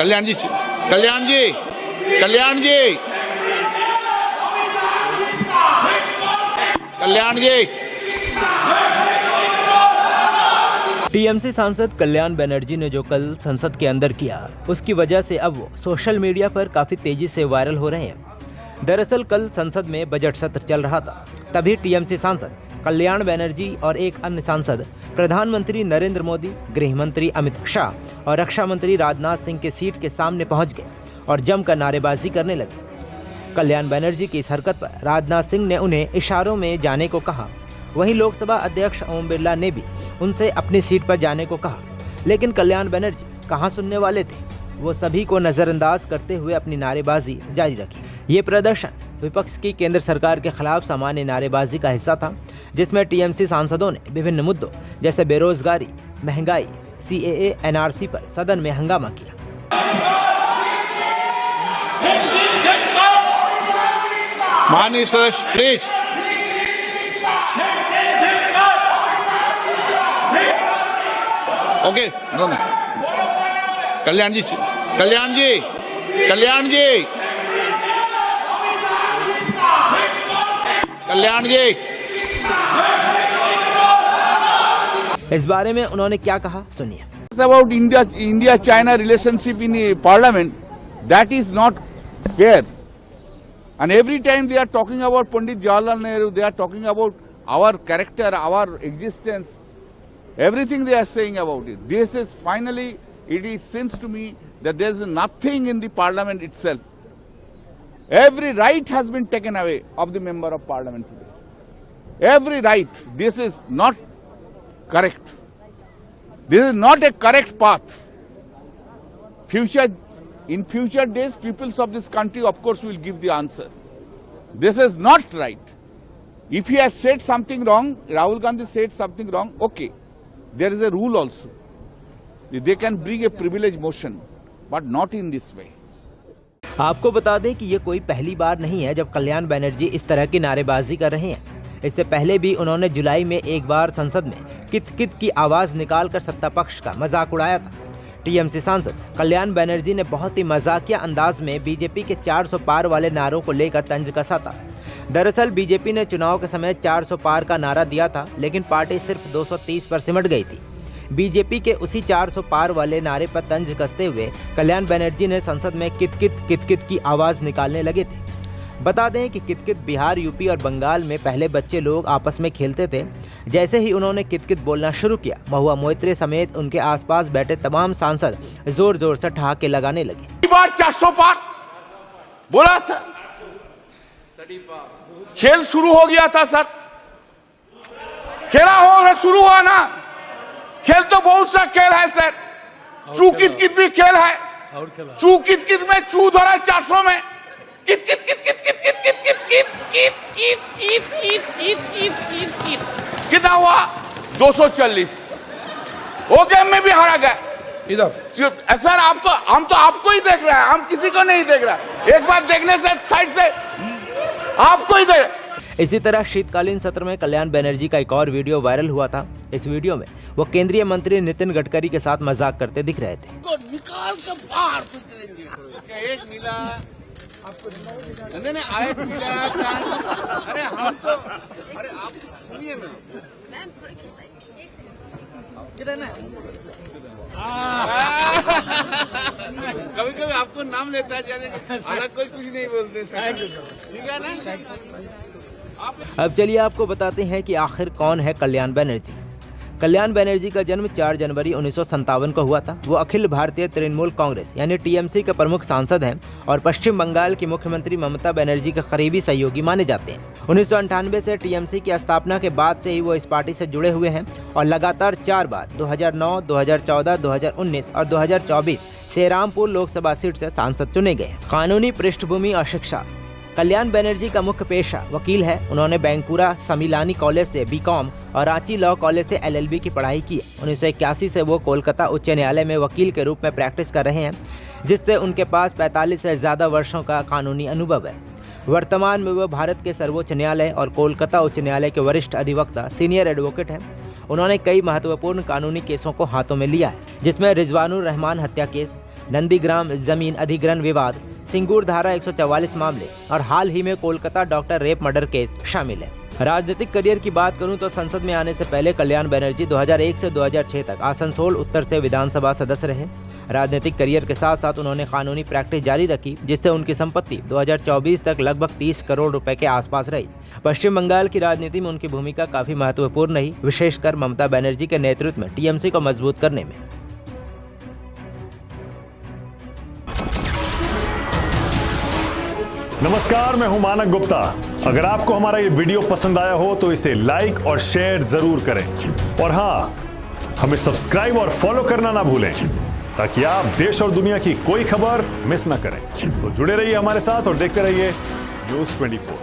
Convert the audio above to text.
कल्याण जी, कल्याण जी, कल्याण जी, कल्याण जी। TMC सांसद कल्याण बनर्जी ने जो कल संसद के अंदर किया, उसकी वजह से अब वो सोशल मीडिया पर काफी तेजी से वायरल हो रहे हैं। दरअसल कल संसद में बजट सत्र चल रहा था, तभी टीएमसी सांसद कल्याण बनर्जी और एक अन्य सांसद प्रधानमंत्री नरेंद्र मोदी, गृह मंत्री अमित शाह और रक्षा मंत्री राजनाथ सिंह के सीट के सामने पहुंच गए और जमकर नारेबाजी करने लगे। कल्याण बनर्जी की इस हरकत पर राजनाथ सिंह ने उन्हें इशारों में जाने को कहा। वहीं लोकसभा अध्यक्ष ओम बिरला ने भी उनसे अपनी सीट पर जाने को कहा, लेकिन कल्याण बनर्जी कहां सुनने वाले थे। वो सभी को नजरअंदाज करते हुए अपनी नारेबाजी जारी रखी। ये प्रदर्शन विपक्ष की केंद्र सरकार के खिलाफ सामान्य नारेबाजी का हिस्सा था, जिसमें टीएमसी सांसदों ने विभिन्न मुद्दों जैसे बेरोजगारी, महंगाई, सीएए, एनआरसी पर सदन में हंगामा किया। माननीय सदस्य please. Okay, no no. Kalyan ji, Kalyan ji, Kalyan ji, Kalyan ji. इस बारे में उन्होंने क्या कहा, सुनिए। About India-China relationship in Parliament, that is not fair. And every time they are talking about Pandit Jawaharlal Nehru, they are talking about our character, our existence, everything they are saying about it. This is finally, it seems to me that there is nothing in the Parliament itself. Every right has been taken away of the member of Parliament today. Every right. This is not correct. This is not a correct path. In future days, peoples of this country, of course, will give the answer. This is not right. If he has said something wrong, Rahul Gandhi said something wrong, okay. There is a rule also. They can bring a privilege motion, but not in this way. आपको बता दें कि ये कोई पहली बार नहीं है जब कल्याण बनर्जी इस तरह की नारेबाजी कर रहे हैं। इससे पहले भी उन्होंने जुलाई में एक बार संसद में कित कित की आवाज निकालकर सत्ता पक्ष का मजाक उड़ाया था। टीएमसी सांसद कल्याण बनर्जी ने बहुत ही मजाकिया अंदाज में बीजेपी के 400 पार वाले नारों को लेकर तंज कसा था। दरअसल बीजेपी ने चुनाव के समय 400 पार का नारा दिया था, लेकिन पार्टी सिर्फ 230 पर सिमट गई थी। बीजेपी के उसी 400 पार वाले नारे पर तंज कसते हुए कल्याण बनर्जी ने संसद में कित कित की आवाज निकालने लगे थे। बता दें कि कित कित बिहार, यूपी और बंगाल में पहले बच्चे लोग आपस में खेलते थे। जैसे ही उन्होंने कित कित बोलना शुरू किया, महुआ मोइत्रे समेत उनके आसपास बैठे तमाम सांसद जोर जोर से ठहाके लगाने लगे। बार 400 पार बोला था, खेल शुरू हो गया था सर। खेला हो शुरू हुआ ना, खेल तो बहुत सा खेल है सर। चू कित कित भी खेल है। चू कित कित में चू धरा 400 में कित कित कित कित कित कित कित कित कित कित कित कित कित कित कित कित कित कितना हुआ 240। वो गेम में भी हारा गया। इधर सर आपको, हम तो आपको ही देख रहे हैं, हम किसी को नहीं देख रहे। एक बार देखने से साइड से आपको ही देख। इसी तरह शीतकालीन सत्र में कल्याण बनर्जी का एक और वीडियो वायरल हुआ था। इस वीडियो में वो केंद्रीय मंत्री नितिन गडकरी के साथ मजाक करते दिख रहे थे। निकाल के बाहर एक मिला आपको, नहीं आए मिला सर। अरे हम तो, अरे आप सुनिए ना, कभी कभी आपको नाम लेता है, अलग कोई कुछ नहीं बोलते सर। ठीक है ना। अब चलिए आपको बताते हैं कि आखिर कौन है कल्याण बनर्जी। कल्याण बनर्जी का जन्म 4 जनवरी 1957 को हुआ था। वो अखिल भारतीय तृणमूल कांग्रेस यानी टीएमसी के प्रमुख सांसद हैं और पश्चिम बंगाल की मुख्यमंत्री ममता बनर्जी के करीबी सहयोगी माने जाते हैं। 1998 से टीएमसी की स्थापना के बाद से ही वो इस पार्टी से जुड़े हुए हैं और लगातार 4 बार 2009, 2014, 2019 और 2024 से रामपुर लोकसभा सीट से सांसद चुने गए। कानूनी पृष्ठभूमि और शिक्षा। कल्याण बनर्जी का मुख्य पेशा वकील है। उन्होंने बैंकुरा समिलानी कॉलेज से बीकॉम और रांची लॉ कॉलेज से एलएलबी की पढ़ाई की। 1981 से वो कोलकाता उच्च न्यायालय में वकील के रूप में प्रैक्टिस कर रहे हैं, जिससे उनके पास 45 से ज़्यादा वर्षों का कानूनी अनुभव है। वर्तमान में वो भारत के सर्वोच्च न्यायालय और कोलकाता उच्च न्यायालय के वरिष्ठ अधिवक्ता सीनियर एडवोकेट हैं। उन्होंने कई महत्वपूर्ण कानूनी केसों को हाथों में लिया है, जिसमें रिजवानुर रहमान हत्या केस, नंदीग्राम जमीन अधिग्रहण विवाद, सिंगूर धारा 144 मामले और हाल ही में Kolkata doctor rape murder case शामिल है। राजनीतिक करियर की बात करूं तो संसद में आने से पहले कल्याण बनर्जी 2001 से 2006 तक आसनसोल उत्तर से विधानसभा सदस्य रहे। राजनीतिक करियर के साथ साथ उन्होंने कानूनी प्रैक्टिस जारी रखी, जिससे उनकी संपत्ति 2024 तक लगभग 30 करोड़ रुपए के आसपास रही। पश्चिम बंगाल की राजनीति में उनकी भूमिका काफी महत्वपूर्ण रही, विशेषकर ममता बनर्जी के नेतृत्व में टीएमसी को मजबूत करने में। नमस्कार, मैं हूं मानक गुप्ता। अगर आपको हमारा ये वीडियो पसंद आया हो तो इसे लाइक और शेयर जरूर करें, और हाँ, हमें सब्सक्राइब और फॉलो करना ना भूलें ताकि आप देश और दुनिया की कोई खबर मिस ना करें। तो जुड़े रहिए हमारे साथ और देखते रहिए न्यूज़ 24।